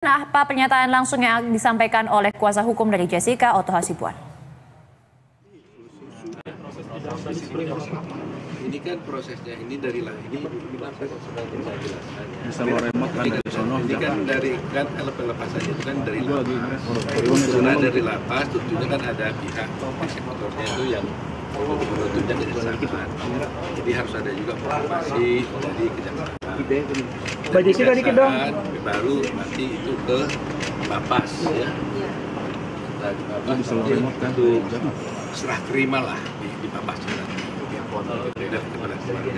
Nah, apa pernyataan langsung yang disampaikan oleh kuasa hukum dari Jessica, Otto Hasibuan? Ini kan prosesnya ini dari ini kan dari kan lepas-lepasannya itu kan dari lapas. Karena dari lapas tentunya kan ada pihak eksekutornya itu yang menuntutnya dari kejaksaan. Jadi harus ada juga informasi dari kejaksaan. Kejaksaan baru nanti itu ke lapas ya. Dari lapas itu serah terima lah di lapas.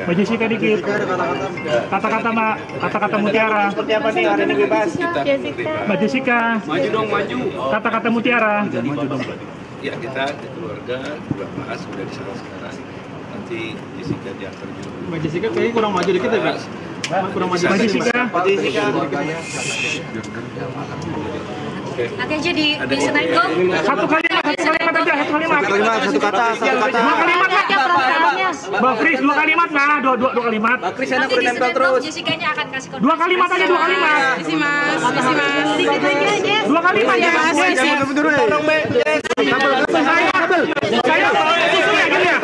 Mbak Jessica dikit kata-kata mutiara. Seperti apa nih hari ini bebas? Mbak Jessica. Maju dong, maju. Kata-kata mutiara. Maju dong. Ya kita di keluarga sudah bahas, sudah di sana sekarang. Nanti Jessica diantar juga. Mbak Jessica kayaknya kurang maju dikit ya, Pak? Kurang maju. Mbak Jessica. Nanti aja di Senayan Go. Satu kalimat aja, Satu kata. Dua kalimat lah. Mbak Kris, dua kalimat lah, dua kalimat. Mbak Kris enak udah nempel terus. Jessica-nya akan kasih konfirmasi. Dua kalimat aja, dua kalimat. Isi mas. Sedikit aja, Jess. Dua kalimat ya, Mas. Saya bawa susu ya, gini ya.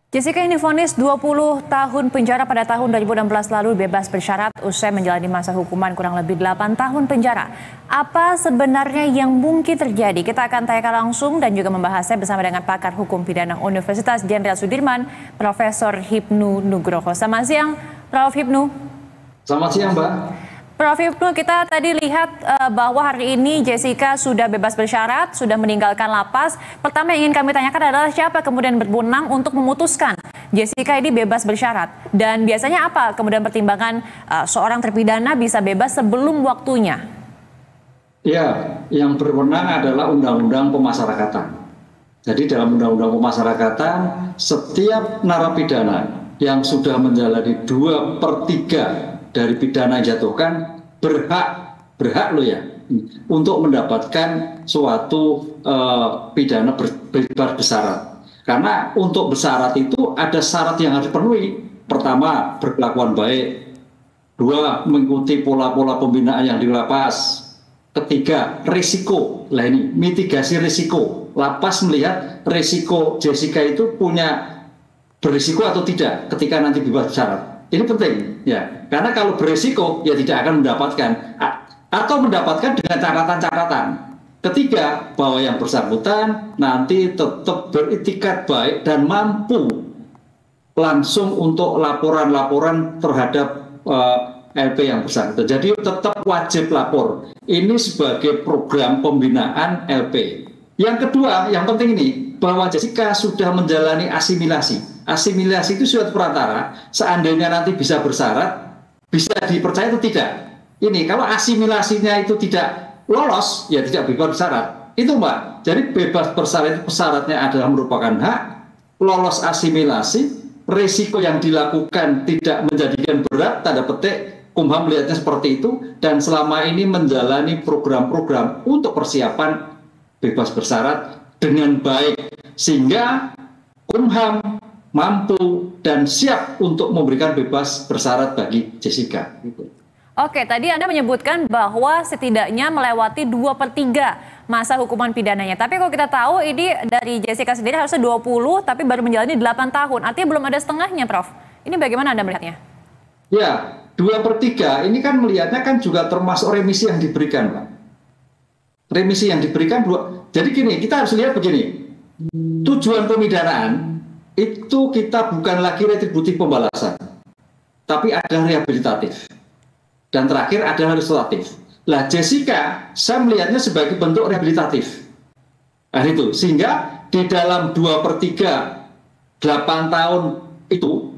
Jessica ini vonis 20 tahun penjara pada tahun 2016 lalu, bebas bersyarat usai menjalani masa hukuman kurang lebih 8 tahun penjara. Apa sebenarnya yang mungkin terjadi? Kita akan tanyakan langsung dan juga membahasnya bersama dengan pakar hukum pidana Universitas Jenderal Sudirman, Profesor Hipnu Nugroho. Selamat siang, Prof. Hipnu. Selamat siang, Mbak. Prof. Hipnu, kita tadi lihat bahwa hari ini Jessica sudah bebas bersyarat, sudah meninggalkan lapas. Pertama yang ingin kami tanyakan adalah siapa kemudian berwenang untuk memutuskan Jessica ini bebas bersyarat? Dan biasanya apa kemudian pertimbangan seorang terpidana bisa bebas sebelum waktunya? Ya, yang berwenang adalah Undang-Undang Pemasyarakatan. Jadi dalam Undang-Undang Pemasyarakatan, setiap narapidana yang sudah menjalani 2/3 dari pidana yang dijatuhkan berhak loh ya untuk mendapatkan suatu pidana bebas bersyarat. Karena untuk bersyarat itu ada syarat yang harus dipenuhi. Pertama, berkelakuan baik. Dua, mengikuti pola-pola pembinaan yang di lapas. Ketiga, risiko. Lah ini mitigasi risiko. Lapas melihat risiko Jessica itu berisiko atau tidak ketika nanti bebas bersyarat. Ini penting ya, karena kalau berisiko ya tidak akan mendapatkan atau mendapatkan dengan catatan-catatan. Ketiga, bahwa yang bersangkutan nanti tetap beritikat baik dan mampu langsung untuk laporan-laporan terhadap LP yang bersangkutan. Jadi tetap wajib lapor. Ini sebagai program pembinaan LP. Yang kedua, yang penting ini, bahwa Jessica sudah menjalani asimilasi. Asimilasi itu suatu perantara, seandainya nanti bisa bersyarat, bisa dipercaya atau tidak. Ini, kalau asimilasinya itu tidak lolos, ya tidak bebas bersyarat. Itu Mbak, jadi bebas bersyarat itu syaratnya adalah merupakan hak, lolos asimilasi, risiko yang dilakukan tidak menjadikan berat, tanda petik, Kumham melihatnya seperti itu, dan selama ini menjalani program-program untuk persiapan bebas bersyarat dengan baik, sehingga Kumham mampu dan siap untuk memberikan bebas bersyarat bagi Jessica. Oke, tadi Anda menyebutkan bahwa setidaknya melewati 2/3 masa hukuman pidananya. Tapi kalau kita tahu ini dari Jessica sendiri harusnya 20, tapi baru menjalani 8 tahun. Artinya belum ada setengahnya, Prof. Ini bagaimana Anda melihatnya? Ya, 2/3 ini kan melihatnya kan juga termasuk remisi yang diberikan, Pak. Remisi yang diberikan jadi gini, kita harus lihat begini. Tujuan pemidanaan itu kita bukan lagi retributif pembalasan, tapi ada rehabilitatif. Dan terakhir ada restoratif. Lah Jessica, saya melihatnya sebagai bentuk rehabilitatif. Nah itu, sehingga di dalam 2/3 8 tahun itu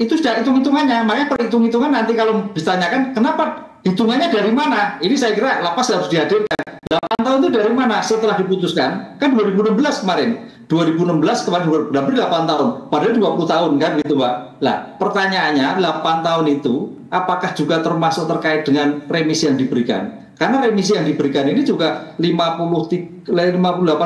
sudah hitung-hitungannya. Makanya perhitung-hitungan nanti kalau ditanyakan kenapa hitungannya dari mana? Ini saya kira lapas harus dihadirkan. 8 tahun itu dari mana setelah diputuskan? Kan 2016 kemarin. 2016 kemarin berarti 8 tahun, padahal 20 tahun kan gitu Mbak. Lah pertanyaannya 8 tahun itu apakah juga termasuk terkait dengan remisi yang diberikan? Karena remisi yang diberikan ini juga 58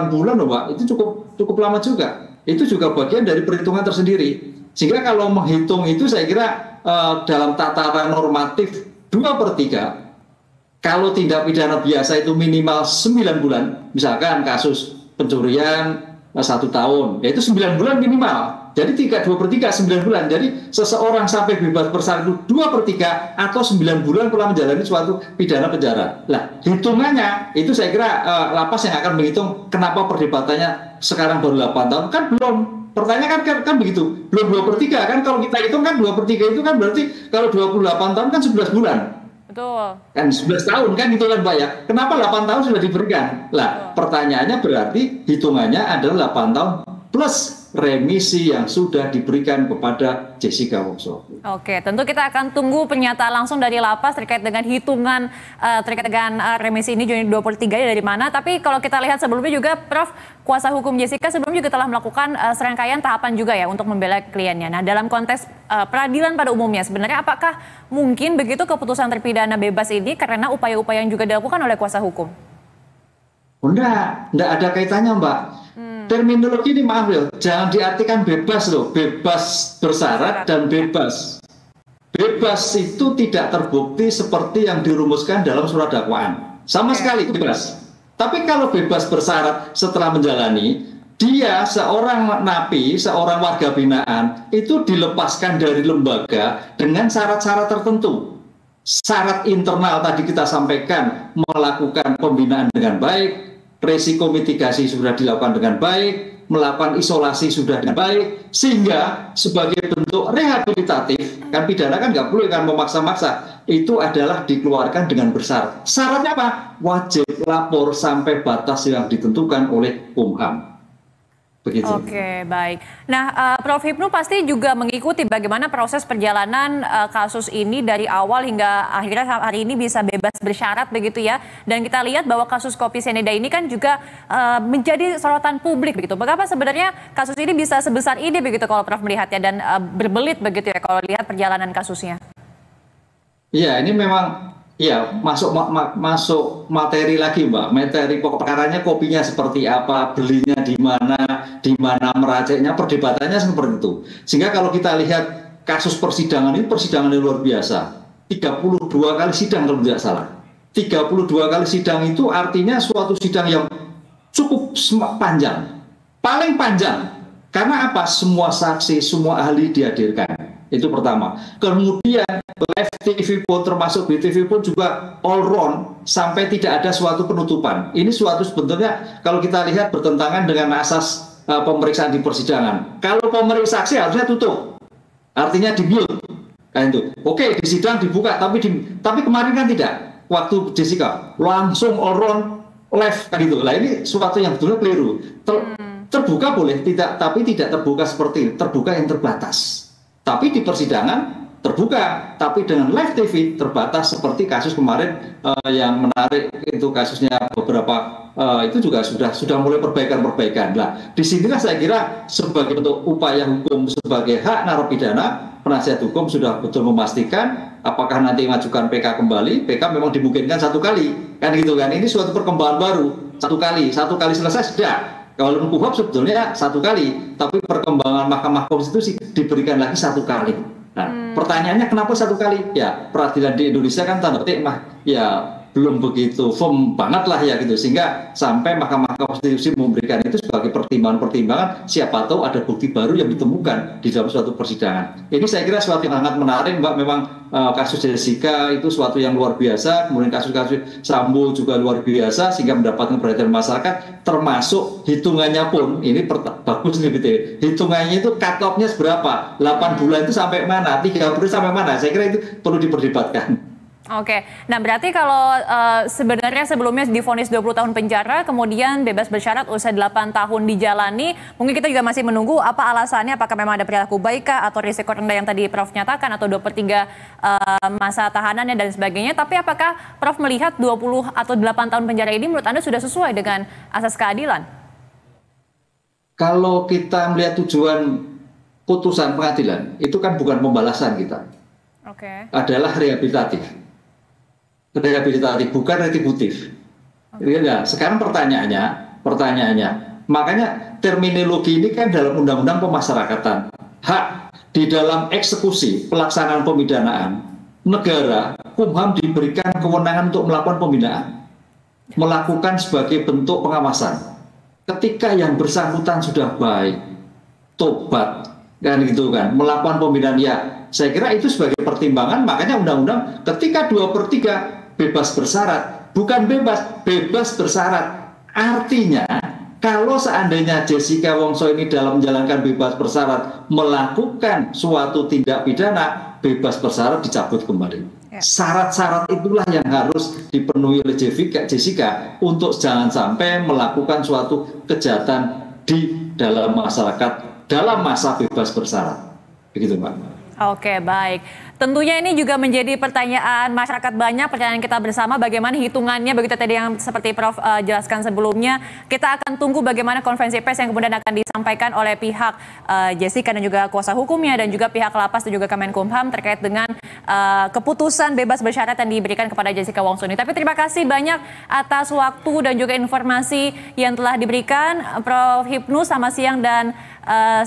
bulan loh Mbak, itu cukup lama juga. Itu juga bagian dari perhitungan tersendiri. Sehingga kalau menghitung itu saya kira dalam tataran normatif 2/3, kalau tindak pidana biasa itu minimal 9 bulan, misalkan kasus pencurian 1 tahun, yaitu 9 bulan minimal. Jadi 2/3 9 bulan. Jadi seseorang sampai bebas bersyarat itu 2/3 atau 9 bulan telah menjalani suatu pidana penjara. Nah, hitungannya itu saya kira lapas yang akan menghitung kenapa perdebatannya sekarang baru 8 tahun. Kan belum. Pertanyaan kan begitu. Belum 2/3 kan, kalau kita hitung kan 2/3 itu kan berarti kalau 28 tahun kan 11 bulan. Betul. Kan 11 tahun kan gitu kan Pak ya. Kenapa 8 tahun sudah diberikan? Lah, pertanyaannya berarti hitungannya adalah 8 tahun plus remisi yang sudah diberikan kepada Jessica Wongso. Oke, tentu kita akan tunggu pernyataan langsung dari lapas terkait dengan hitungan terkait dengan remisi ini Juni 23 dari mana. Tapi kalau kita lihat sebelumnya juga Prof, kuasa hukum Jessica sebelumnya juga telah melakukan serangkaian tahapan juga ya untuk membela kliennya. Nah, dalam konteks peradilan pada umumnya sebenarnya apakah mungkin begitu keputusan terpidana bebas ini karena upaya-upaya yang juga dilakukan oleh kuasa hukum? Enggak ada kaitannya Mbak. Terminologi ini maaf loh, jangan diartikan bebas loh, bebas bersyarat dan bebas. Bebas itu tidak terbukti seperti yang dirumuskan dalam surat dakwaan. Sama sekali bebas. Tapi kalau bebas bersyarat setelah menjalani, dia seorang napi, seorang warga binaan, itu dilepaskan dari lembaga dengan syarat-syarat tertentu. Syarat internal tadi kita sampaikan, melakukan pembinaan dengan baik, resiko mitigasi sudah dilakukan dengan baik, melakukan isolasi sudah dengan baik, sehingga sebagai bentuk rehabilitatif, kan pidana kan nggak boleh kan memaksa-maksa, itu adalah dikeluarkan dengan bersyarat. Syaratnya apa? Wajib lapor sampai batas yang ditentukan oleh Kumham. Begitu. Oke, baik. Nah, Prof. Hipnu pasti juga mengikuti bagaimana proses perjalanan kasus ini dari awal hingga akhirnya hari ini bisa bebas bersyarat begitu ya. Dan kita lihat bahwa kasus kopi sianida ini kan juga menjadi sorotan publik begitu. Bagaimana sebenarnya kasus ini bisa sebesar ini begitu kalau Prof melihatnya dan berbelit begitu ya kalau lihat perjalanan kasusnya? Iya, ini memang ya masuk materi lagi Mbak. Materi pokok perkaranya kopinya seperti apa, belinya di mana meraciknya, perdebatannya seperti itu. Sehingga kalau kita lihat kasus persidangan ini persidangan yang luar biasa. 32 kali sidang kalau tidak salah. 32 kali sidang itu artinya suatu sidang yang cukup panjang. Paling panjang. Karena apa? Semua saksi, semua ahli dihadirkan. Itu pertama. Kemudian live TV pun termasuk BTV pun juga all round sampai tidak ada suatu penutupan. Ini suatu sebetulnya kalau kita lihat bertentangan dengan asas pemeriksaan di persidangan. Kalau pemeriksaan saksi harusnya tutup. Artinya di mute. Kan itu. Oke, di sidang dibuka tapi kemarin kan tidak. Waktu Jessica langsung all round live kan itu. Lah ini suatu yang betulnya keliru. Terbuka boleh tidak, tapi tidak terbuka seperti ini. Terbuka yang terbatas. Tapi di persidangan terbuka, tapi dengan live TV terbatas seperti kasus kemarin yang menarik itu kasusnya beberapa itu juga sudah mulai perbaikan. Lah, disinilah saya kira sebagai bentuk upaya hukum sebagai hak narapidana, penasihat hukum sudah betul memastikan apakah nanti mengajukan PK kembali, PK memang dimungkinkan 1 kali, kan gitu kan? Ini suatu perkembangan baru, 1 kali selesai sudah. Kalau KUHP sebetulnya 1 kali, tapi perkembangan Mahkamah Konstitusi diberikan lagi 1 kali. Nah, pertanyaannya kenapa 1 kali? Ya, peradilan di Indonesia kan tanda petik ya belum begitu firm banget lah ya gitu, sehingga sampai Mahkamah Konstitusi memberikan itu sebagai pertimbangan siapa tahu ada bukti baru yang ditemukan di dalam suatu persidangan. Ini saya kira suatu yang sangat menarik Mbak. Memang kasus Jessica itu suatu yang luar biasa, kemudian kasus-kasus Sambo juga luar biasa sehingga mendapatkan perhatian masyarakat, termasuk hitungannya pun ini bagus nih gitu. Hitungannya itu cut off-nya seberapa? 8 bulan itu sampai mana? 30 sampai mana? Saya kira itu perlu diperdebatkan. Oke, nah berarti kalau sebenarnya sebelumnya divonis 20 tahun penjara, kemudian bebas bersyarat usia 8 tahun dijalani, mungkin kita juga masih menunggu apa alasannya, apakah memang ada perilaku baik atau risiko rendah yang tadi Prof nyatakan, atau 2/3 masa tahanannya dan sebagainya. Tapi apakah Prof melihat 20 atau 8 tahun penjara ini menurut Anda sudah sesuai dengan asas keadilan? kalau kita melihat tujuan putusan pengadilan, itu kan bukan pembalasan kita, Oke. adalah rehabilitatif, bukan retributif. Ya, sekarang pertanyaannya, makanya terminologi ini kan dalam undang-undang pemasyarakatan, hak di dalam eksekusi pelaksanaan pemidanaan, negara, Kumham diberikan kewenangan untuk melakukan pembinaan, melakukan sebagai bentuk pengawasan. Ketika yang bersangkutan sudah baik, tobat, kan gitu kan, melakukan pembinaan, ya saya kira itu sebagai pertimbangan. Makanya undang-undang ketika 2/3 bebas bersyarat, bukan bebas bersyarat. Artinya kalau seandainya Jessica Wongso ini dalam menjalankan bebas bersyarat melakukan suatu tindak pidana, bebas bersyarat dicabut kembali. Syarat-syarat itulah yang harus dipenuhi oleh Jessica untuk jangan sampai melakukan suatu kejahatan di dalam masyarakat dalam masa bebas bersyarat. Begitu, Pak. Oke, baik. Tentunya ini juga menjadi pertanyaan masyarakat banyak, pertanyaan kita bersama bagaimana hitungannya, begitu tadi yang seperti Prof jelaskan sebelumnya. Kita akan tunggu bagaimana konferensi pers yang kemudian akan disampaikan oleh pihak Jessica dan juga kuasa hukumnya dan juga pihak lapas dan juga Kemenkumham terkait dengan keputusan bebas bersyarat yang diberikan kepada Jessica Wongso ini. Tapi terima kasih banyak atas waktu dan juga informasi yang telah diberikan, Prof Hipnu. Selamat siang dan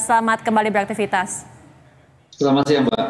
selamat kembali beraktivitas. Selamat siang, Mbak.